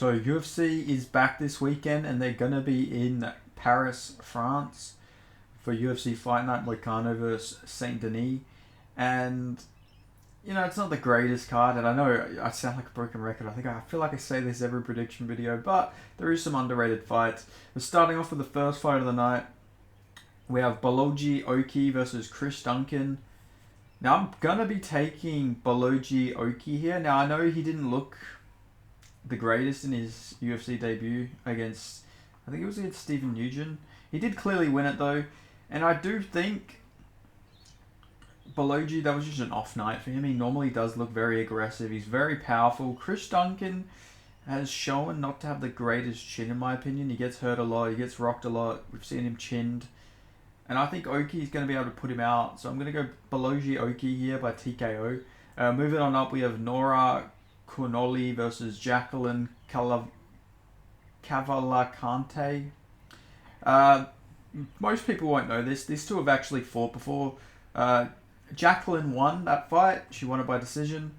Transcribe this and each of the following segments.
So UFC is back this weekend and they're going to be in Paris, France for UFC Fight Night Moicano versus Saint-Denis. And, you know, it's not the greatest card, and I know I sound like a broken record. I feel like I say this every prediction video, but there is some underrated fights. We're starting off with the first fight of the night. We have Balogi Oki versus Chris Duncan. Now, I'm going to be taking Balogi Oki here. Now, I know he didn't look the greatest in his UFC debut against, I think it was against Stephen Nugent. He did clearly win it though, and I do think Balogi, that was just an off night for him. He normally does look very aggressive. He's very powerful. Chris Duncan has shown not to have the greatest chin in my opinion. He gets hurt a lot. He gets rocked a lot. We've seen him chinned. And I think Oki is going to be able to put him out. So I'm going to go Balogi Oki here by TKO. Moving on up, we have Nora Connolly versus Jacqueline Cavalcante. Most people won't know this. These two have actually fought before. Jacqueline won that fight. She won it by decision.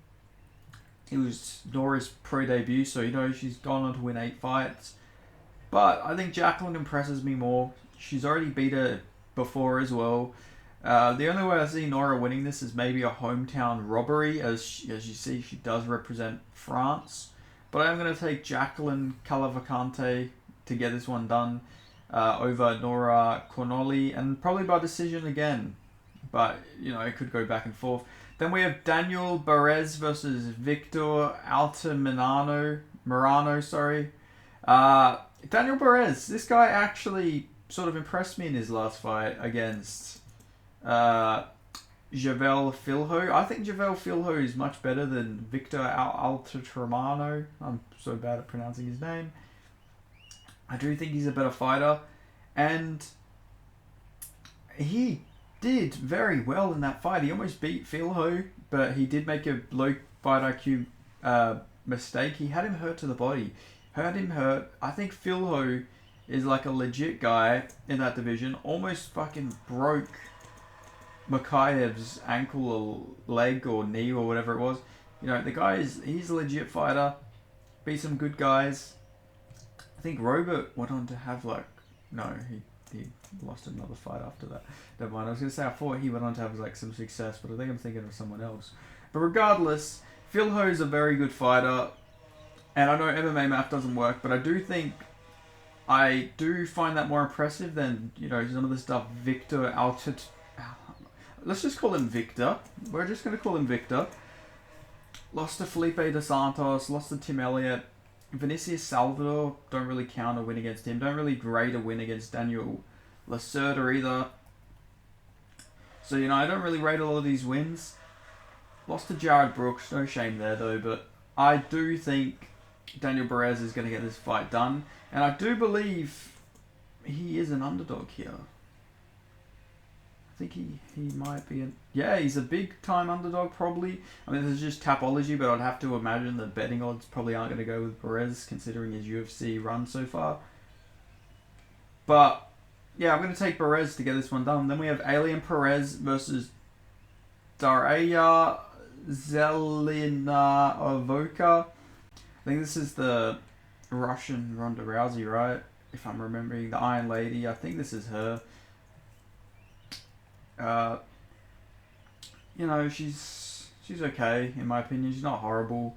It was Nora's pro debut, so you know she's gone on to win 8 fights. But I think Jacqueline impresses me more. She's already beat her before as well. The only way I see Nora winning this is maybe a hometown robbery. As you see, she does represent France. But I'm going to take Jacqueline Cavalcante to get this one done over Nora Connolly, and probably by decision again. But, you know, it could go back and forth. Then we have Daniel Perez versus Victor Altamirano. Daniel Perez, this guy actually sort of impressed me in his last fight against Javel Filho. I think Javel Filho is much better than Victor Altamirano. I'm so bad at pronouncing his name. I do think he's a better fighter, and he did very well in that fight. He almost beat Filho, but he did make a low fight IQ mistake. He had him hurt to the body. I think Filho is like a legit guy in that division. Almost fucking broke Makayev's ankle or leg or knee or whatever it was. You know, the guy he's a legit fighter. Beat some good guys. I think Robert went on to have he lost another fight after that. Never mind. I was going to say I thought he went on to have some success, but I think I'm thinking of someone else. But regardless, Phil Ho's a very good fighter, and I know MMA math doesn't work, but I do think I do find that more impressive than, you know, some of the stuff Victor Altit. Let's just call him Victor. We're just going to call him Victor. Lost to Felipe Dos Santos, lost to Tim Elliott. Vinicius Salvador, don't really count a win against him. Don't really grade a win against Daniel Lacerda either. So, you know, I don't really rate a lot of these wins. Lost to Jared Brooks, no shame there though, but I do think Daniel Perez is going to get this fight done. And I do believe he is an underdog here. I think he might be he's a big time underdog probably. I mean, this is just Tapology, but I'd have to imagine the betting odds probably aren't going to go with Perez considering his UFC run so far. But yeah, I'm going to take Perez to get this one done. Then we have Alien Perez versus Daraya Zelina Avoka. I think this is the Russian Ronda Rousey, right? If I'm remembering, the Iron Lady. I think this is her. You know, she's okay in my opinion. She's not horrible,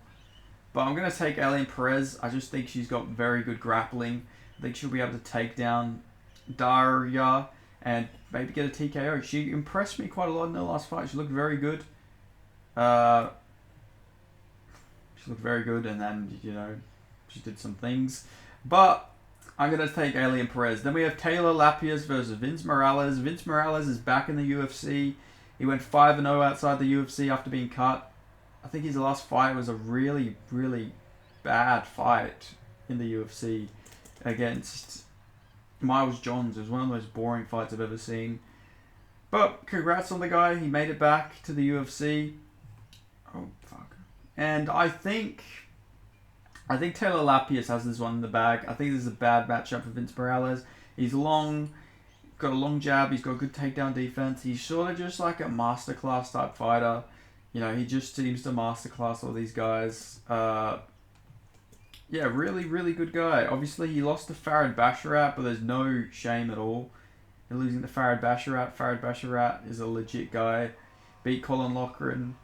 but I'm gonna take Alien Perez. I just think she's got very good grappling. I think she'll be able to take down Daria and maybe get a TKO. She impressed me quite a lot in her last fight. She looked very good. And then, you know, she did some things. But I'm going to take Alien Perez. Then we have Taylor Lapias versus Vince Morales. Vince Morales is back in the UFC. He went 5-0 outside the UFC after being cut. I think his last fight was a really, really bad fight in the UFC against Miles Johns. It was one of the most boring fights I've ever seen. But congrats on the guy. He made it back to the UFC. Oh, fuck. And I think Taylor Lapias has this one in the bag. I think this is a bad matchup for Vince Morales. He's long, got a long jab. He's got good takedown defense. He's sort of just like a masterclass type fighter. You know, he just seems to masterclass all these guys. Yeah, really, really good guy. Obviously, he lost to Farad Basharat, but there's no shame at all in losing to Farad Basharat. Farad Basharat is a legit guy. Beat Colin Loughran.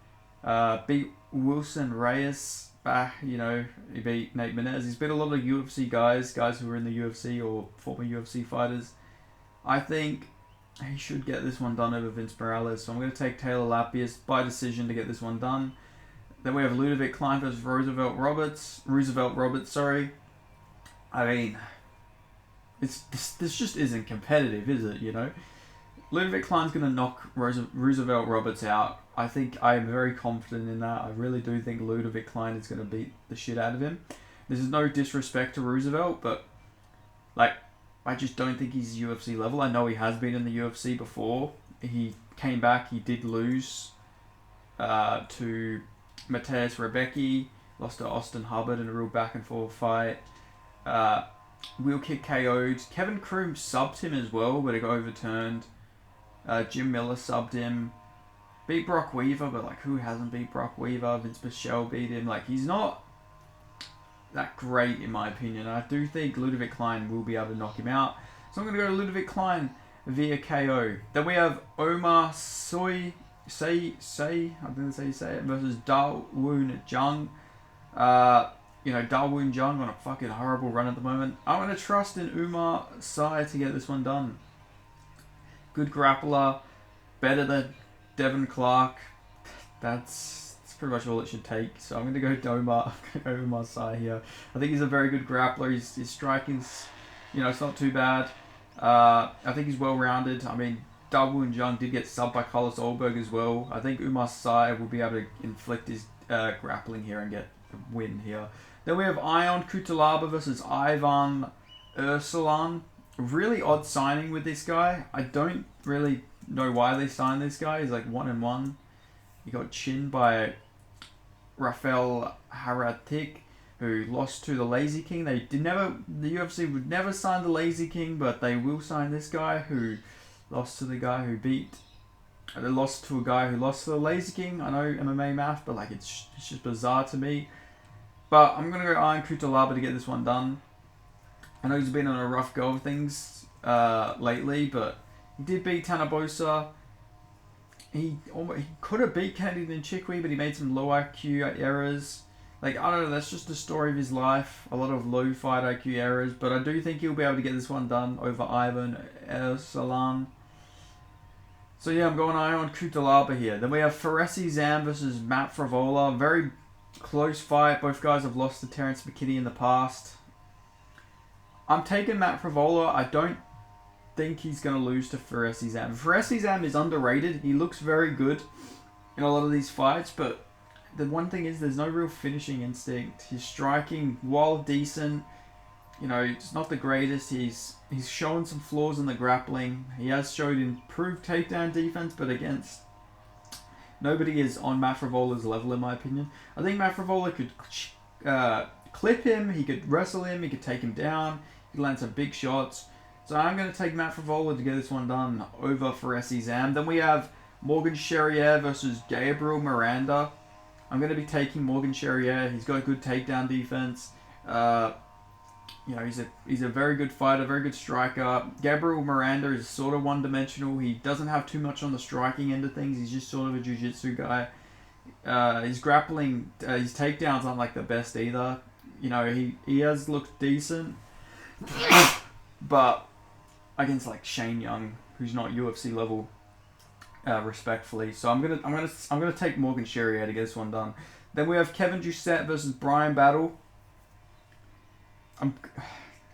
Beat Wilson Reyes. He beat Nate Menez. He's beat a lot of UFC guys who were in the UFC or former UFC fighters. I think he should get this one done over Vince Morales. So I'm going to take Taylor Lapierre by decision to get this one done. Then we have Ludovic Klein versus Roosevelt Roberts, sorry. I mean, this just isn't competitive, is it, Ludovic Klein's going to knock Roosevelt Roberts out. I think I am very confident in that. I really do think Ludovic Klein is going to beat the shit out of him. This is no disrespect to Roosevelt, but, I just don't think he's UFC level. I know he has been in the UFC before. He came back, he did lose to Mateus Rebecki, lost to Austin Hubbard in a real back and forth fight. Wheel kick KO'd. Kevin Kroom subbed him as well, but it got overturned. Jim Miller subbed him. Beat Brock Weaver, but who hasn't beat Brock Weaver? Vince Pichel beat him. He's not that great in my opinion. I do think Ludovic Klein will be able to knock him out. So I'm going to go to Ludovic Klein via KO. Then we have Omar Say, I didn't say you say it, versus Dawoon Jung. Dawoon Jung on a fucking horrible run at the moment. I'm going to trust in Umar Sai to get this one done. Good grappler, better than Devin Clark. That's pretty much all it should take. So I'm going to go to Omar Sai here. I think he's a very good grappler. His striking's, it's not too bad. I think he's well-rounded. I mean, Dawoon Jung did get subbed by Carlos Olberg as well. I think Umar Sai will be able to inflict his grappling here and get the win here. Then we have Ion Kutalaba versus Ivan Ursulan. Really odd signing with this guy. I don't really know why they signed this guy. He's 1-1. He got chinned by Rafael Haratik, who lost to the Lazy King. The UFC would never sign the Lazy King, but they will sign this guy who lost to the guy who beat. They lost to a guy who lost to the Lazy King. I know MMA math, but it's just bizarre to me. But I'm gonna go Ion Kutalaba to get this one done. I know he's been on a rough go of things lately, but he did beat Tanabosa. He could have beat Kennedy Nchikwi, but he made some low IQ errors. I don't know, that's just the story of his life. A lot of low fight IQ errors, but I do think he'll be able to get this one done over Ivan Ersalan. So yeah, I'm going Ion Kutalaba here. Then we have Faresi Zam versus Matt Fravola. Very close fight. Both guys have lost to Terrence McKinney in the past. I'm taking Matt Fravola. I don't think he's going to lose to Faresi Zam. Faresi Zam is underrated. He looks very good in a lot of these fights, but the one thing is there's no real finishing instinct. His striking, while decent, it's not the greatest. He's shown some flaws in the grappling. He has showed improved takedown defense, but against nobody is on Matt Fravola's level in my opinion. I think Matt Fravola could clip him, he could wrestle him, he could take him down, he could land some big shots. So I'm going to take Matt Fravola to get this one done over Faresi Zam. Then we have Morgan Charrier versus Gabriel Miranda. I'm going to be taking Morgan Charrier. He's got a good takedown defense. He's a very good fighter, very good striker. Gabriel Miranda is sort of one-dimensional. He doesn't have too much on the striking end of things. He's just sort of a jiu-jitsu guy. His grappling, his takedowns aren't the best either. He has looked decent, but against Shane Young, who's not UFC level, respectfully. So I'm gonna take Morgan Charrier to get this one done. Then we have Kevin Doucette versus Brian Battle.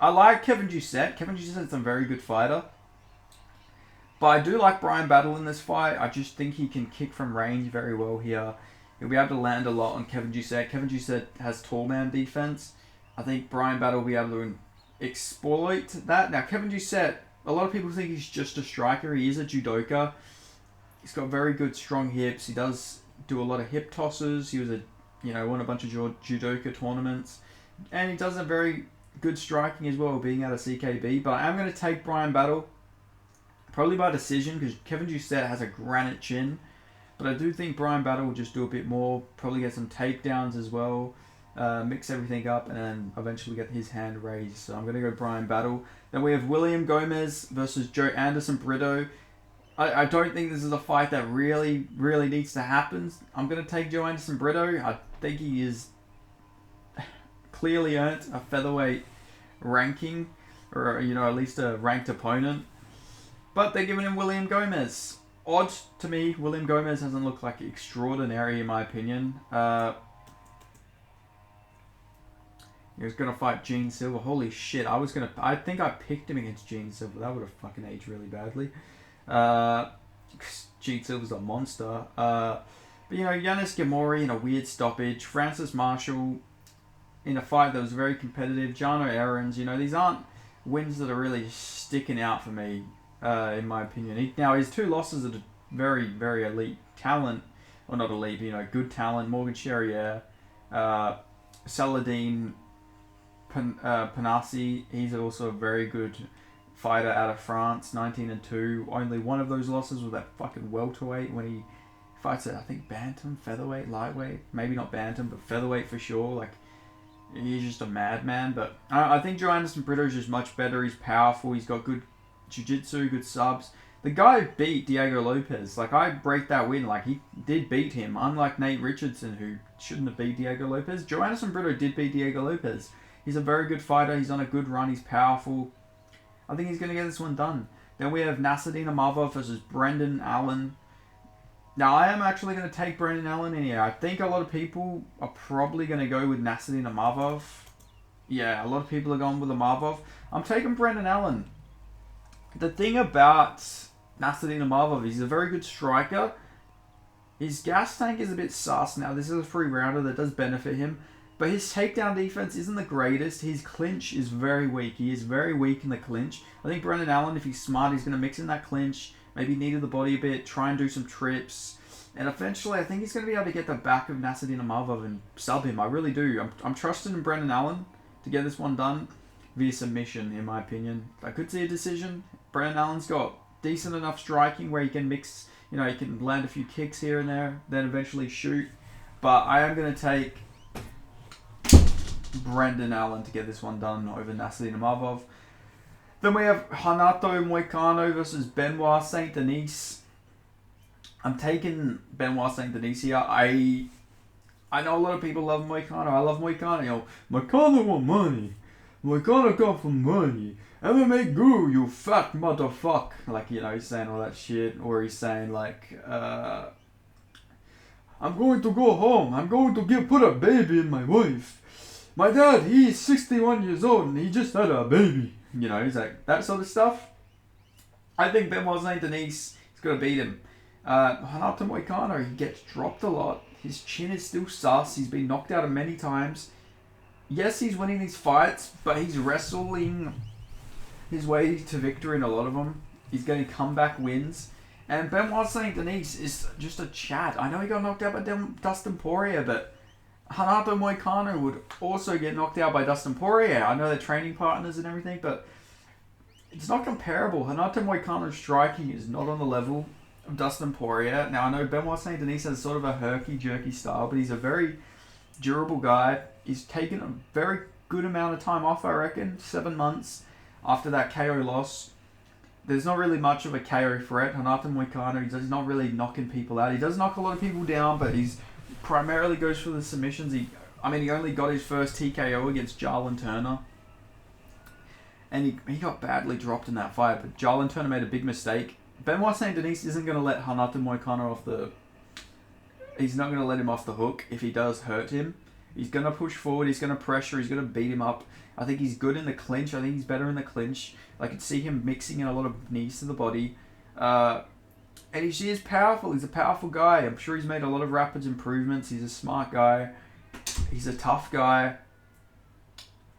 I like Kevin Doucette. Kevin Doucette's a very good fighter. But I do like Brian Battle in this fight. I just think he can kick from range very well here. He'll be able to land a lot on Kevin Doucette. Kevin Doucette has tall man defense. I think Brian Battle will be able to exploit that. Now, Kevin Doucette, a lot of people think he's just a striker. He is a judoka. He's got very good, strong hips. He does do a lot of hip tosses. He was won a bunch of judoka tournaments. And he does a very good striking as well, being out of CKB. But I am going to take Brian Battle, probably by decision, because Kevin Doucette has a granite chin. But I do think Brian Battle will just do a bit more, probably get some takedowns as well. mix everything up, and then eventually get his hand raised. So I'm going to go Brian Battle. Then we have William Gomez versus Joe Anderson Brito. I don't think this is a fight that really needs to happen. I'm going to take Joe Anderson Brito. I think he is clearly earned a featherweight ranking, or at least a ranked opponent. But they're giving him William Gomez. Odd to me. William Gomez hasn't looked like extraordinary in my opinion. He was going to fight Gene Silver. Holy shit. I think I picked him against Gene Silver. That would have fucking aged really badly. Gene Silver's a monster. But, Yanis Gamori in a weird stoppage. Francis Marshall in a fight that was very competitive. Jano Aarons. These aren't wins that are really sticking out for me, in my opinion. Now, his 2 losses are very, very elite talent. Well, not elite, but, good talent. Morgan Charrier. Saladin Panassi, he's also a very good fighter out of France, 19-2. Only one of those losses was that fucking welterweight when he fights at, I think, bantam, featherweight, lightweight. Maybe not bantam, but featherweight for sure. He's just a madman. But I think Joe Anderson Brito is just much better. He's powerful. He's got good jiu-jitsu, good subs. The guy beat Diego Lopez. I break that win. He did beat him. Unlike Nate Richardson, who shouldn't have beat Diego Lopez. Joe Anderson Brito did beat Diego Lopez. He's a very good fighter. He's on a good run. He's powerful. I think he's going to get this one done. Then we have Nasruddin Imavov versus Brendan Allen. Now, I am actually going to take Brendan Allen in here. I think a lot of people are probably going to go with Nasruddin Imavov. Yeah, a lot of people are going with Imavov. I'm taking Brendan Allen. The thing about Nasruddin Imavov, he's a very good striker. His gas tank is a bit sus. Now, this is a free rounder that does benefit him. But his takedown defense isn't the greatest. His clinch is very weak. He is very weak in the clinch. I think Brendan Allen, if he's smart, he's going to mix in that clinch, maybe knee to the body a bit, try and do some trips. And eventually, I think he's going to be able to get the back of Nasruddin Imavov and sub him. I really do. I'm trusting in Brendan Allen to get this one done via submission, in my opinion. I could see a decision. Brendan Allen's got decent enough striking where he can mix, he can land a few kicks here and there, then eventually shoot. But I am going to take Brendan Allen to get this one done over Nasruddin Imavov. Then we have Renato Moicano versus Benoit Saint-Denis. I'm taking Benoit Saint-Denis here. I know a lot of people love Moicano. I love Moicano. Moicano want money. Moicano come for money. MMA guru, you fat motherfucker. He's saying all that shit. Or he's saying I'm going to go home. I'm going to put a baby in my wife. My dad, he's 61 years old and he just had a baby. He's like, that sort of stuff. I think Benoit Saint-Denis is going to beat him. Renato Moicano, he gets dropped a lot. His chin is still sus. He's been knocked out many times. Yes, he's winning these fights, but he's wrestling his way to victory in a lot of them. He's getting comeback wins. And Benoit Saint-Denis is just a chat. I know he got knocked out by Dustin Poirier, but Renato Moicano would also get knocked out by Dustin Poirier. I know they're training partners and everything, but it's not comparable. Renato Moicano's striking is not on the level of Dustin Poirier. Now, I know Benoit Saint-Denis has sort of a herky-jerky style, but he's a very durable guy. He's taken a very good amount of time off, I reckon. 7 months after that KO loss. There's not really much of a KO threat. Renato Moicano, he's not really knocking people out. He does knock a lot of people down, but he's primarily goes for the submissions. He only got his first TKO against Jarlin Turner. And he got badly dropped in that fight, but Jarlin Turner made a big mistake. Benoit Saint-Denis isn't going to let Renato Moicano he's not going to let him off the hook if he does hurt him. He's going to push forward, he's going to pressure, he's going to beat him up. I think he's good in the clinch. I think he's better in the clinch. I could see him mixing in a lot of knees to the body. And he is powerful. He's a powerful guy. I'm sure he's made a lot of rapid improvements. He's a smart guy. He's a tough guy.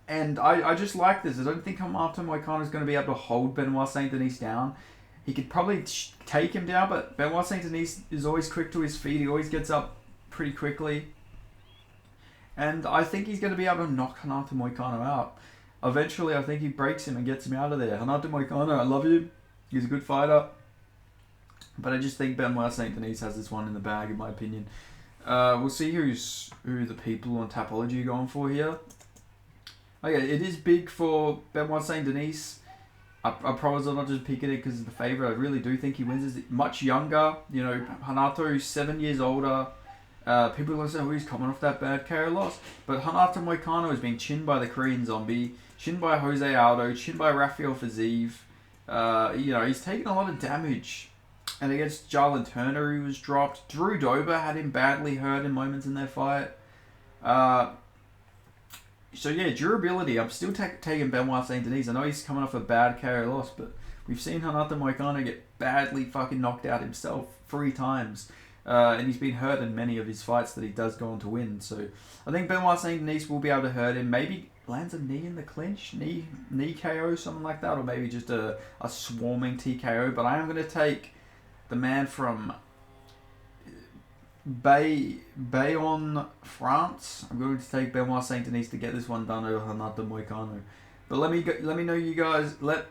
And I just like this. I don't think Renato Moicano is going to be able to hold Benoit Saint-Denis down. He could probably take him down, but Benoit Saint-Denis is always quick to his feet. He always gets up pretty quickly. And I think he's going to be able to knock Renato Moicano out. Eventually, I think he breaks him and gets him out of there. Renato Moicano, I love you. He's a good fighter. But I just think Benoit Saint-Denis has this one in the bag, in my opinion. We'll see who the people on Tapology are going for here. Okay, it is big for Benoit Saint-Denis. I promise I'm not just picking it because of the favourite. I really do think he wins. He's much younger. You know, Hanato's 7 years older. People are going to say, oh, he's coming off that bad KO loss. But Renato Moicano has been chinned by the Korean Zombie, chinned by Jose Aldo, chinned by Rafael Fiziev. You know, he's taken a lot of damage. And against Jarlin Turner, he was dropped. Drew Dober had him badly hurt in moments in their fight. So yeah, durability. I'm still taking Benoit Saint-Denis. I know he's coming off a bad KO loss, but we've seen Renato Moicano get badly fucking knocked out himself 3 times. And he's been hurt in many of his fights that he does go on to win. So I think Benoit Saint-Denis will be able to hurt him. Maybe lands a knee in the clinch, knee KO, something like that, or maybe just a swarming TKO. But I am going to take the man from Bayonne, France. I'm going to take Benoit Saint-Denis to get this one done over Renato Moicano. But let me know you guys. Let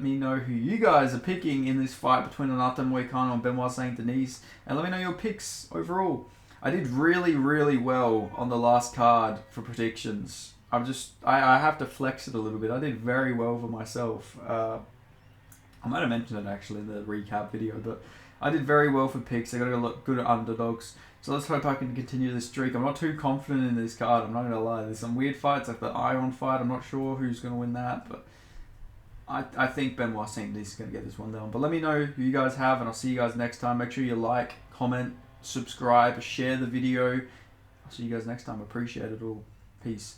me know who you guys are picking in this fight between Renato Moicano and Benoit Saint-Denis, and let me know your picks overall. I did really, really well on the last card for predictions. I have to flex it a little bit. I did very well for myself. I might have mentioned it actually in the recap video, but I did very well for picks. I got a lot good at underdogs. So let's hope I can continue this streak. I'm not too confident in this card, I'm not going to lie. There's some weird fights, like the Ion fight. I'm not sure who's going to win that, but I think Benoit Saint-Denis is going to get this one down. But let me know who you guys have, and I'll see you guys next time. Make sure you like, comment, subscribe, share the video. I'll see you guys next time. Appreciate it all. Peace.